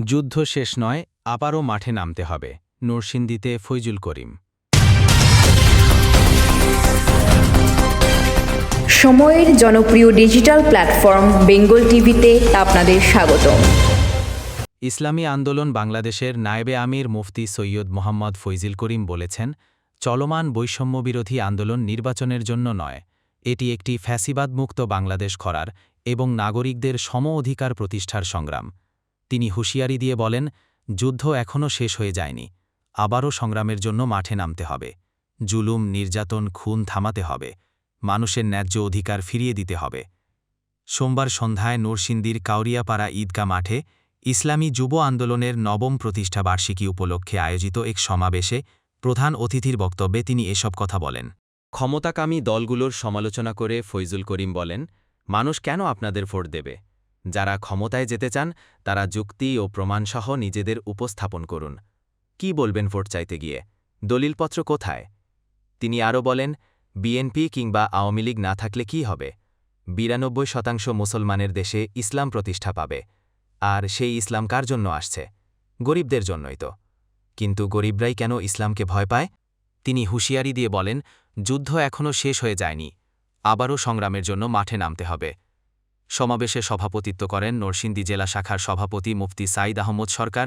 যুদ্ধ শেষ নয়, আবারও মাঠে নামতে হবে। নরসিংদীতে ফৈজুল করিম। সময়ের জনপ্রিয় ডিজিটাল প্ল্যাটফর্ম বেঙ্গল টিভিতে আপনাদের স্বাগতম। ইসলামী আন্দোলন বাংলাদেশের নায়েবে আমির মুফতি সৈয়দ মোহাম্মদ ফৈজুল করিম বলেছেন, চলমান বৈষম্যবিরোধী আন্দোলন নির্বাচনের জন্য নয়, এটি একটি ফ্যাসিবাদমুক্ত বাংলাদেশ গড়ার এবং নাগরিকদের সম অধিকার প্রতিষ্ঠার সংগ্রাম। তিনি হুঁশিয়ারি দিয়ে বলেন, যুদ্ধ এখনও শেষ হয়ে যায়নি, আবারও সংগ্রামের জন্য মাঠে নামতে হবে। জুলুম, নির্যাতন, খুন থামাতে হবে, মানুষের ন্যায্য অধিকার ফিরিয়ে দিতে হবে। সোমবার সন্ধ্যায় নরসিংদীর কাউরিয়াপাড়া ঈদগাহ মাঠে ইসলামী যুব আন্দোলনের নবম প্রতিষ্ঠা বার্ষিকী উপলক্ষে আয়োজিত এক সমাবেশে প্রধান অতিথির বক্তব্যে তিনি এসব কথা বলেন। ক্ষমতাকামী দলগুলোর সমালোচনা করে ফৈজুল করিম বলেন, মানুষ কেন আপনাদের ভোট দেবে? যারা ক্ষমতায় যেতে চান তারা যুক্তি ও প্রমাণসহ নিজেদের উপস্থাপন করুন। কি বলবেন ভোট চাইতে গিয়ে? দলিলপত্র কোথায়? তিনি আরও বলেন, বিএনপি কিংবা আওয়ামী লীগ না থাকলে কি হবে? ৯২% মুসলমানের দেশে ইসলাম প্রতিষ্ঠা পাবে। আর সেই ইসলাম কার জন্য আসছে? গরিবদের জন্যই তো। কিন্তু গরিবরাই কেন ইসলামকে ভয় পায়? তিনি হুঁশিয়ারি দিয়ে বলেন, যুদ্ধ এখনও শেষ হয়ে যায়নি, আবারও সংগ্রামের জন্য মাঠে নামতে হবে। সমাবেশে সভাপতিত্ব করেন নরসিংদী জেলা শাখার সভাপতি মুফতি সাঈদ আহমদ সরকার